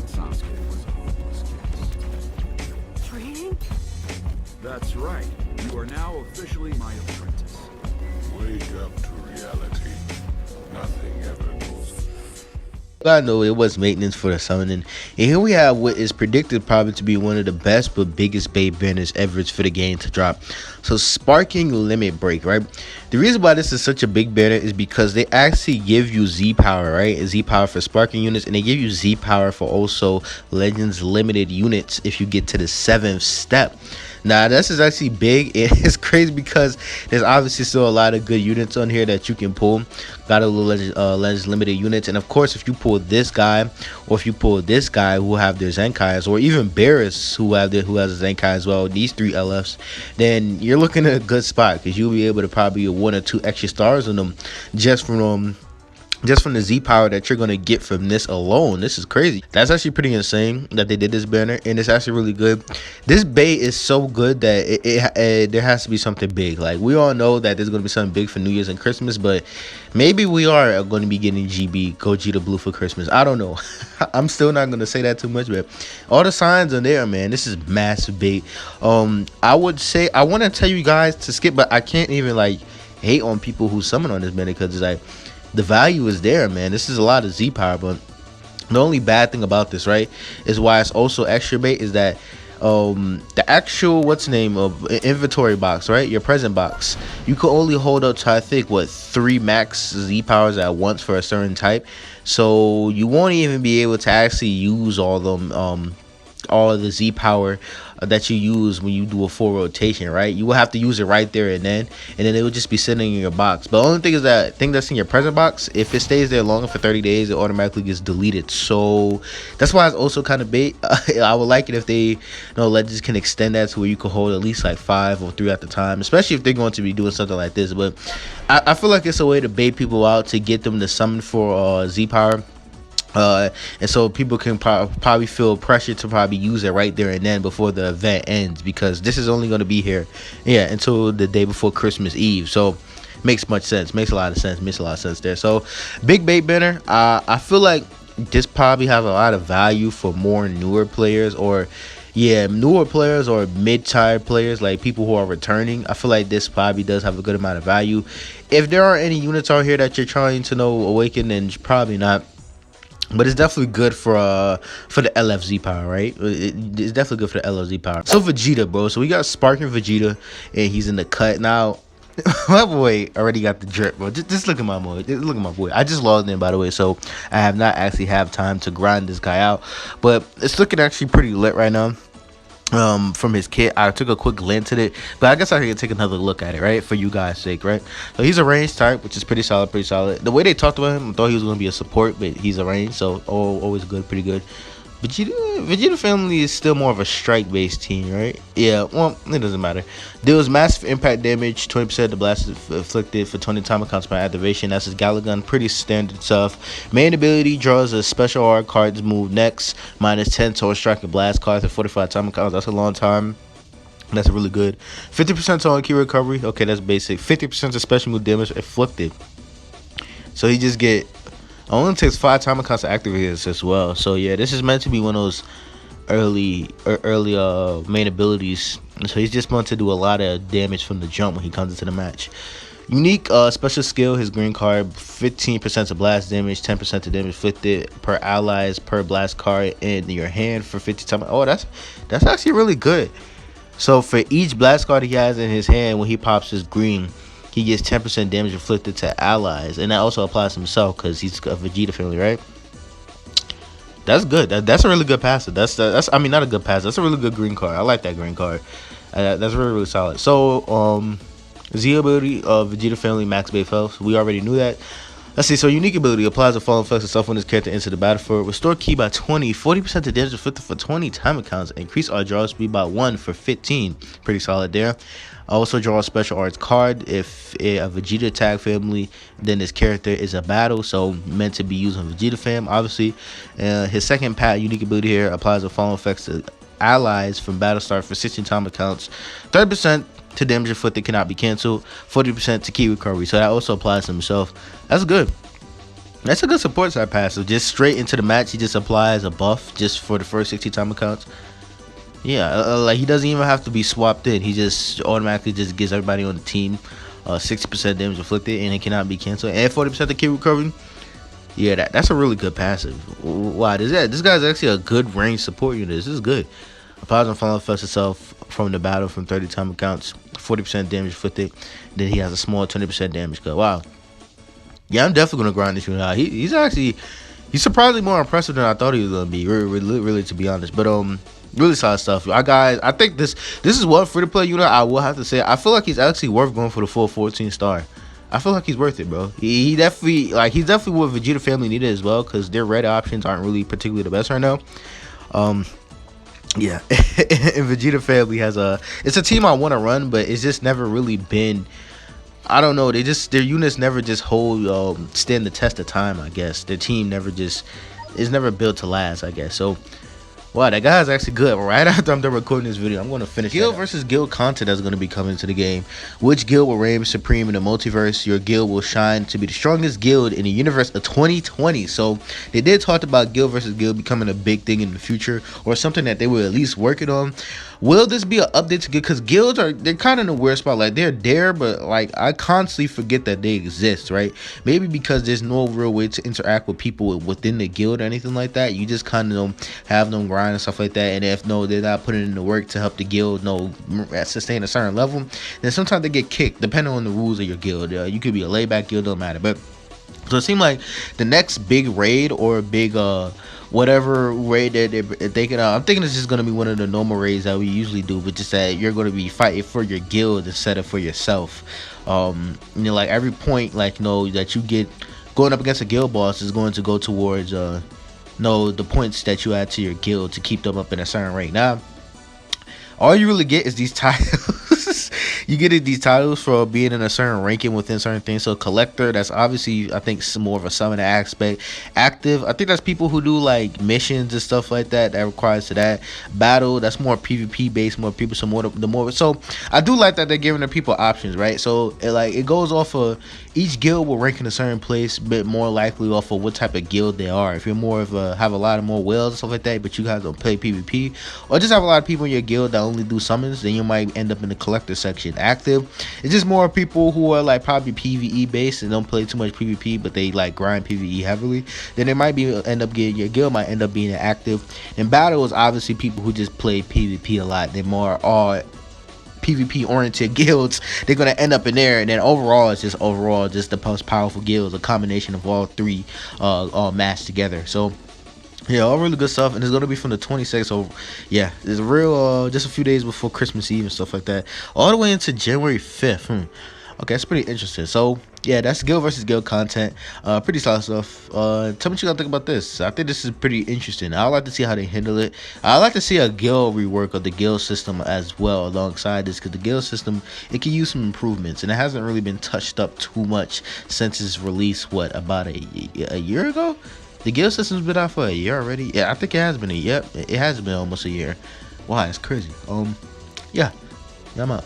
that Sasuke was a hopeless case. Training? That's right. You are now officially my apprentice. Wake up to reality. Nothing ever goes. I know it was maintenance for the summoning. And here we have what is predicted probably to be one of the best but biggest bait banners ever for the game to drop. So Sparking Limit Break, right? The reason why this is such a big banner is because they actually give you Z power, right? Z power for sparking units, and they give you Z power for also Legends limited units if you get to the 7th step. Now this is actually big. It's crazy because there's obviously still a lot of good units on here that you can pull. Got a little Legends limited units, and of course if you pull this guy, or if you pull this guy who have their Zenkais, or even Barris who has a Zenkai as well, these 3 LFs, then you're looking at a good spot because you'll be able to probably get 1 or 2 extra stars on them just from the Z power that you're gonna get from this alone. This is crazy. That's actually pretty insane that they did this banner, and it's actually really good. This bait is so good that there has to be something big. Like, we all know that there's gonna be something big for New Year's and Christmas, but maybe we are going to be getting Gogeta Blue for Christmas. I don't know. I'm still not gonna say that too much, but all the signs are there, man. This is massive bait. I would say I want to tell you guys to skip, but I can't even like hate on people who summon on this banner because it's like, the value is there, man. This is a lot of Z power, but the only bad thing about this, right, is why it's also extra bait is that the actual inventory box, right, your present box, you can only hold up to I think what 3 max Z powers at once for a certain type, so you won't even be able to actually use all of the Z power that you use when you do a full rotation, right? You will have to use it right there and then it will just be sitting in your box. But the only thing is that thing that's in your present box, if it stays there longer for 30 days, it automatically gets deleted. So that's why it's also kind of bait. I would like it if they, Legends can extend that to where you can hold at least like 5 or 3 at the time, especially if they're going to be doing something like this. But I feel like it's a way to bait people out to get them to summon for Z power. And so people can probably feel pressure to probably use it right there and then before the event ends, because this is only going to be here until the day before Christmas Eve. So makes a lot of sense there. So big bait banner. I feel like this probably have a lot of value for more newer players, or mid-tier players, like people who are returning. I feel like this probably does have a good amount of value. If there are any units out here that you're trying to awaken, then probably not. But it's definitely good for the LFZ power, right? It's definitely good for the LFZ power. So Vegeta, bro. So we got Sparking Vegeta, and he's in the cut now. My boy already got the drip, bro. Just look at my boy. Just look at my boy. I just logged in, by the way, so I have not actually have time to grind this guy out. But it's looking actually pretty lit right now. From his kit, I took a quick glance at it, but I guess I can take another look at it, right, for you guys' sake, right? So he's a range type, which is pretty solid. The way they talked about him, I thought he was going to be a support, but he's a range, so always good, pretty good. Vegeta family is still more of a strike-based team, right? Yeah, well, it doesn't matter. Deals massive impact damage, 20% of the blast is inflicted for 20 time accounts by activation. That's his Galagun, pretty standard stuff. Main ability draws a special art cards move next, minus 10 total strike and blast cards for 45 time accounts. That's a long time. That's really good. 50% on key recovery. Okay, that's basic. 50% of special move damage inflicted. So he just get. Only takes 5 time accounts to activate this as well. So yeah, this is meant to be one of those early main abilities. So he's just meant to do a lot of damage from the jump when he comes into the match. Unique special skill, his green card, 15% of blast damage, 10% of damage inflicted per allies per blast card in your hand for 50 time. Oh, that's actually really good. So for each blast card he has in his hand, when he pops his green, he gets 10% damage inflicted to allies, and that also applies to himself because he's a Vegeta family, right? That's good. That's a really good passer. I mean, not a good passer. That's a really good green card. I like that green card. That's really solid. So Z ability of Vegeta family max base health. We already knew that. Let's see. So unique ability applies a fallen effects itself when this character enters the battlefield. Restore ki by 20, 40% of damage inflicted for 20 time accounts. Increase our draw speed by 1 for 15. Pretty solid there. Also draw a special arts card if a Vegeta tag family, then this character is a battle, so meant to be used on Vegeta fam, obviously. His second unique ability here applies the following effects to allies from battle start for 16 time accounts. 30% to damage inflicted cannot be canceled. 40% to key recovery, so that also applies to himself. That's good. That's a good support side passive. Just straight into the match, he just applies a buff just for the first 60 time accounts. Yeah, like he doesn't even have to be swapped in. He just automatically just gives everybody on the team 60% damage inflicted, and it cannot be canceled, and 40% the kill recovery. Yeah, that's a really good passive. Wow, this guy's actually a good range support unit. This is good. Applies on final effects itself from the battle from 30 time accounts, 40% damage inflicted. Then he has a small 20% damage cut. Wow. Yeah, I'm definitely gonna grind this unit out. He's surprisingly more impressive than I thought he was gonna be. Really, to be honest. But really solid stuff. I think this is one free to play unit. I will have to say, I feel like he's actually worth going for the full 14 star. I feel like he's worth it, bro. He's definitely what Vegeta family needed as well, because their red options aren't really particularly the best right now. Yeah, and Vegeta family it's a team I want to run, but it's just never really been. I don't know. Their units never just stand the test of time. I guess their team is never built to last. I guess so. Wow, that guy's actually good. Right after I'm done recording this video, I'm going to finish guild versus guild content that's going to be coming to the game. Which guild will reign supreme in the multiverse? Your guild will shine to be the strongest guild in the universe of 2020. So they did talk about guild versus guild becoming a big thing in the future, or something that they were at least working on. Will this be an update to guild? Because guilds they're kind of in a weird spot. Like, they're there, but like I constantly forget that they exist, right? Maybe because there's no real way to interact with people within the guild or anything like that. You just kind of have them grind and stuff like that. And if they're not putting in the work to help the guild sustain a certain level, then sometimes they get kicked depending on the rules of your guild. You could be a layback guild, don't matter. But so it seemed like the next big raid or big whatever raid that they're thinking of, I'm thinking it's just going to be one of the normal raids that we usually do, but just that you're going to be fighting for your guild instead of for yourself. Like every point that you get going up against a guild boss is going to go towards the points that you add to your guild to keep them up in a certain rank. Now all you really get is these titles. You get these titles for being in a certain ranking within certain things. So collector, that's obviously, I think, some more of a summoner aspect. Active, I think that's people who do like missions and stuff like that. That requires to that. Battle, that's more PvP based, more people. So So I do like that they're giving the people options, right? So it goes off of each guild will rank in a certain place, but more likely off of what type of guild they are. If you're more of have a lot of more whales and stuff like that, but you guys don't play PvP, or just have a lot of people in your guild that only do summons, then you might end up in the collector section. Active, it's just more people who are like probably PvE based and don't play too much PvP, but they like grind PvE heavily. Then it might your guild might end up being active. And battle is obviously people who just play PvP a lot. They're more PvP oriented guilds. They're gonna end up in there, and then overall it's just the most powerful guilds, a combination of all three all matched together. So yeah, all really good stuff, and it's gonna be from the 26th. So yeah, it's real just a few days before Christmas Eve and stuff like that, all the way into January 5th. Okay, that's pretty interesting. So yeah, that's guild versus guild content. Pretty solid stuff. Tell me what you gotta think about this. I think this is pretty interesting. I like to see how they handle it. I like to see a guild rework of the guild system as well alongside this, because the guild system, it can use some improvements, and it hasn't really been touched up too much since its release. What, about a year ago? The guild system's been out for a year already. Yeah, I think it has been it has been almost a year. Wow, it's crazy. Yeah, I'm out.